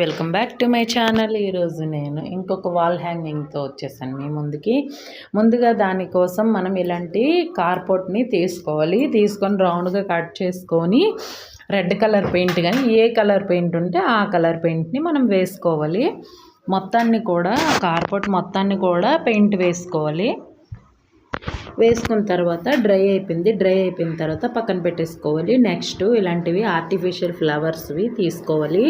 Welcome back to my channel. ఈరోజు నేను ఇంకొక వాల్ హ్యాంగింగ్తో వచ్చేసాను మీ ముందుకి. ముందుగా దానికోసం మనం ఇలాంటి కార్పోర్ట్ని తీసుకొని రౌండ్గా కట్ చేసుకొని రెడ్ కలర్ పెయింట్ కానీ ఏ కలర్ పెయింట్ ఉంటే ఆ కలర్ పెయింట్ని మనం వేసుకోవాలి. మొత్తాన్ని కూడా కార్పోర్ట్ మొత్తాన్ని కూడా పెయింట్ వేసుకోవాలి. వేసుకున్న తర్వాత డ్రై అయిపోయిన తర్వాత పక్కన పెట్టేసుకోవాలి. నెక్స్ట్ ఇలాంటివి ఆర్టిఫిషియల్ ఫ్లవర్స్వి తీసుకోవాలి.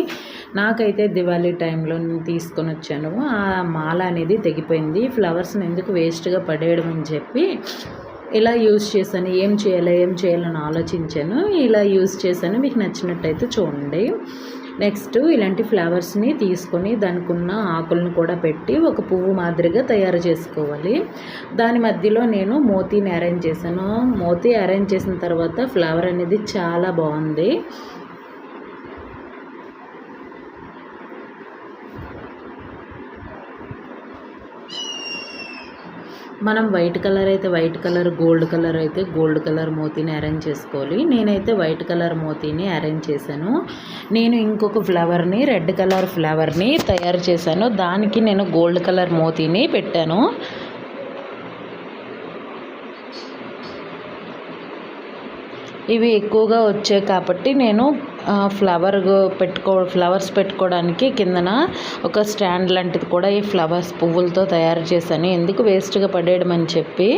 నాకైతే దివాళీ టైంలో నేను తీసుకొని వచ్చాను. ఆ మాల అనేది తెగిపోయింది. ఫ్లవర్స్ని ఎందుకు వేస్ట్గా పడేయడం అని చెప్పి ఇలా యూజ్ చేశాను. ఏం చేయాలని ఆలోచించాను. ఇలా యూజ్ చేశాను. మీకు నచ్చినట్టయితే చూడండి. నెక్స్ట్ ఇలాంటి ఫ్లవర్స్ని తీసుకొని దానికి ఉన్న ఆకులను కూడా పెట్టి ఒక పువ్వు మాదిరిగా తయారు చేసుకోవాలి. దాని మధ్యలో నేను మోతీని అరేంజ్ చేశాను. మోతీ అరేంజ్ చేసిన తర్వాత ఫ్లవర్ అనేది చాలా బాగుంది. మనం వైట్ కలర్ అయితే వైట్ కలర్, గోల్డ్ కలర్ అయితే గోల్డ్ కలర్ మోతీని అరేంజ్ చేసుకోవాలి. నేనైతే వైట్ కలర్ మోతీని అరేంజ్ చేశాను. నేను ఇంకొక ఫ్లవర్ని రెడ్ కలర్ ఫ్లవర్ని తయారు చేశాను. దానికి నేను గోల్డ్ కలర్ మోతీని పెట్టాను. ఇవి ఎక్కువగా వచ్చాయి కాబట్టి నేను ఫ్లవర్స్ పెట్టుకోవడానికి కిందన ఒక స్టాండ్ లాంటిది కూడా ఈ ఫ్లవర్స్ పువ్వులతో తయారు చేశాను. ఎందుకు వేస్ట్గా పడేయడం అని చెప్పి.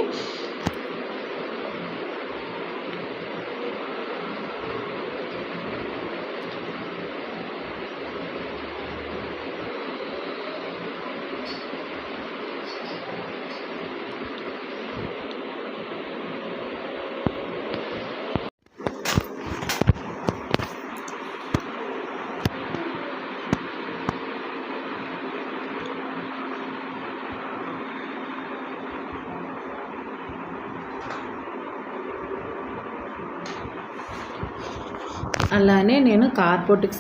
అలానే నేను కార్పోర్ట్కి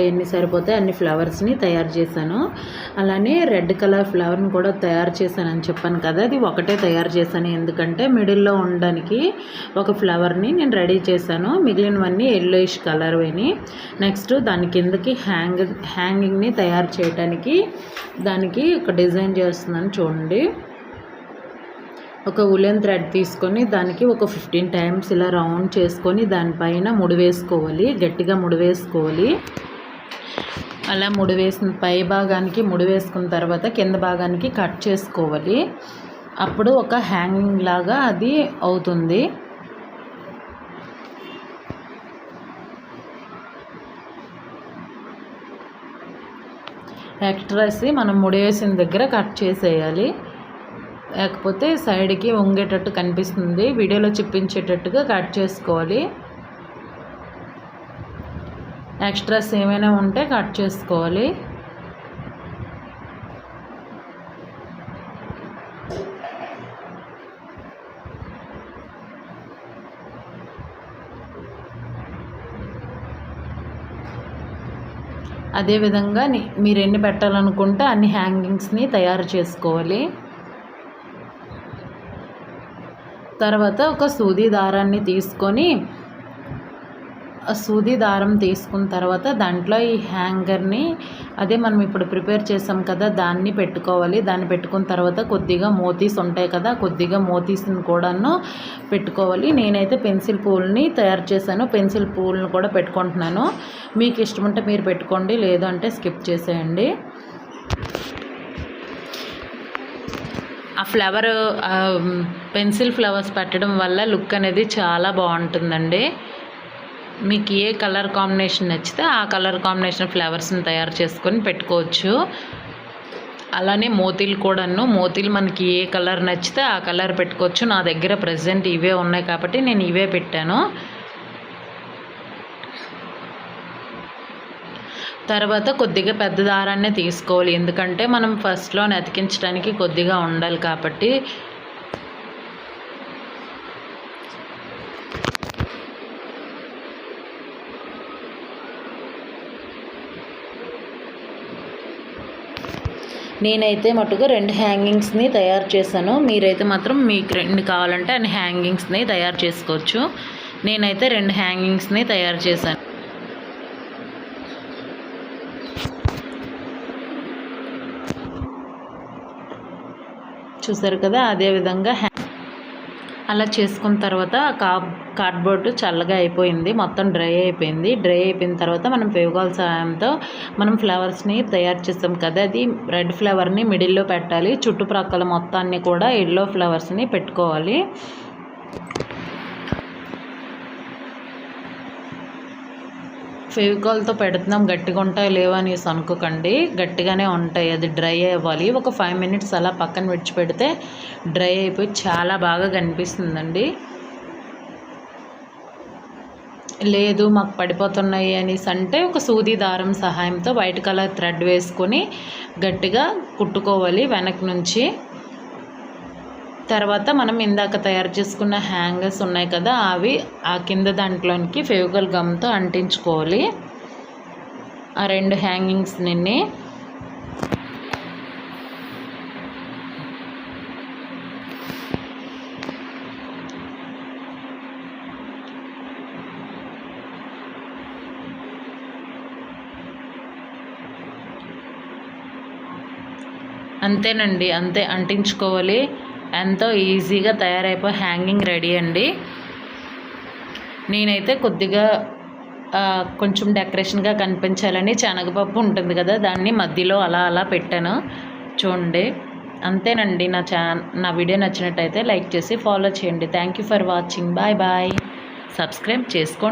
ఎన్ని సరిపోతాయి అన్ని ఫ్లవర్స్ని తయారు చేశాను. అలానే రెడ్ కలర్ ఫ్లవర్ని కూడా తయారు చేశానని చెప్పాను కదా, అది ఒకటే తయారు చేశాను. ఎందుకంటే మిడిల్లో ఉండడానికి ఒక ఫ్లవర్ని నేను రెడీ చేశాను. మిగిలినవన్నీ ఎల్లోయిష్ కలర్వేని. నెక్స్ట్ దాని కిందకి హ్యాంగింగ్ని తయారు చేయడానికి దానికి ఒక డిజైన్ చేస్తున్నాను చూడండి. ఒక ఉలెన్ థ్రెడ్ తీసుకొని దానికి ఒక 15 టైమ్స్ ఇలా రౌండ్ చేసుకొని దానిపైన ముడివేసుకోవాలి. గట్టిగా ముడివేసుకోవాలి. అలా పై భాగానికి ముడివేసుకున్న తర్వాత కింద భాగానికి కట్ చేసుకోవాలి. అప్పుడు ఒక హ్యాంగింగ్ లాగా అది అవుతుంది. ఎక్స్ట్రాస్ మనం ముడివేసిన దగ్గర కట్ చేసేయాలి. లేకపోతే సైడ్కి వంగేటట్టు కనిపిస్తుంది. వీడియోలో చూపించేటట్టుగా కట్ చేసుకోవాలి. ఎక్స్ట్రాస్ ఏమైనా ఉంటే కట్ చేసుకోవాలి. అదేవిధంగా మీరు ఎన్ని పెట్టాలనుకుంటే అన్ని హ్యాంగింగ్స్ని తయారు చేసుకోవాలి. తర్వాత ఒక సూది దారాన్ని తీసుకొని సూది దారం తీసుకున్న తర్వాత దాంట్లో ఈ హ్యాంగర్ని అదే మనం ఇప్పుడు ప్రిపేర్ చేసాం కదా దాన్ని పెట్టుకోవాలి. దాన్ని పెట్టుకున్న తర్వాత కొద్దిగా మోతీస్ ఉంటాయి కదా, కొద్దిగా మోతీస్ని కూడాను పెట్టుకోవాలి. నేనైతే పెన్సిల్ పూల్ని తయారు చేశాను. పెన్సిల్ పూల్ని కూడా పెట్టుకుంటున్నాను. మీకు ఇష్టం ఉంటే మీరు పెట్టుకోండి, లేదు అంటే స్కిప్ చేసేయండి. ఆ ఫ్లవర్ పెన్సిల్ ఫ్లవర్స్ పెట్టడం వల్ల లుక్ అనేది చాలా బాగుంటుందండి. మీకు ఏ కలర్ కాంబినేషన్ నచ్చితే ఆ కలర్ కాంబినేషన్ ఫ్లవర్స్ని తయారు చేసుకొని పెట్టుకోవచ్చు. అలానే మోతీలు మనకి ఏ కలర్ నచ్చితే ఆ కలర్ పెట్టుకోవచ్చు. నా దగ్గర ప్రజెంట్ ఇవే ఉన్నాయి కాబట్టి నేను ఇవే పెట్టాను. తర్వాత కొద్దిగా పెద్ద దారాన్నే తీసుకోవాలి. ఎందుకంటే మనం ఫస్ట్లో అతికించడానికి కొద్దిగా ఉండాలి కాబట్టి. నేనైతే మటుకు 2 హ్యాంగింగ్స్ని తయారు చేశాను. మీరైతే మాత్రం మీకు 2 కావాలంటే అన్ని హ్యాంగింగ్స్ని తయారు చేసుకోవచ్చు. నేనైతే 2 హ్యాంగింగ్స్ని తయారు చేశాను. చూసారు కదా, అదేవిధంగా అలా చేసుకున్న తర్వాత కార్డ్బోర్డ్ చల్లగా అయిపోయింది, మొత్తం డ్రై అయిపోయింది. డ్రై అయిపోయిన తర్వాత మనం ఫెవికాల్ సహాయంతో మనం ఫ్లవర్స్ని తయారు చేస్తాం కదా, అది రెడ్ ఫ్లవర్ని మిడిల్లో పెట్టాలి. చుట్టుప్రక్కల మొత్తాన్ని కూడా ఎల్లో ఫ్లవర్స్ని పెట్టుకోవాలి. ఫెవికాల్తో పెడుతున్నాం గట్టిగా ఉంటాయి లేవా అనేసి అనుకోకండి, గట్టిగానే ఉంటాయి. అది డ్రై అవ్వాలి. ఒక 5 మినిట్స్ అలా పక్కన విడిచిపెడితే డ్రై అయిపోయి చాలా బాగా కనిపిస్తుందండి. లేదు మాకు పడిపోతున్నాయి అనేసి అంటే ఒక సూది దారం సహాయంతో వైట్ కలర్ థ్రెడ్ వేసుకొని గట్టిగా కుట్టుకోవాలి వెనక నుంచి. తర్వాత మనం ఇందాక తయారు చేసుకున్న హ్యాంగర్స్ ఉన్నాయి కదా, అవి ఆ కింద దాంట్లోనికి ఫెవికాల్ గమ్తో అంటించుకోవాలి ఆ 2 హ్యాంగింగ్స్ని. అంతేనండి, అంతే అంటించుకోవాలి. ఎంతో ఈజీగా తయారైపోయి హ్యాంగింగ్ రెడీ అండి. నేనైతే కొద్దిగా కొంచెం డెకరేషన్గా కనిపించాలని శనగపప్పు ఉంటుంది కదా, దాన్ని మధ్యలో అలా అలా పెట్టాను చూడండి. అంతేనండి. నా వీడియో నచ్చినట్టయితే లైక్ చేసి ఫాలో చేయండి. Thank you for watching. Bye bye. Subscribe చేసుకోండి.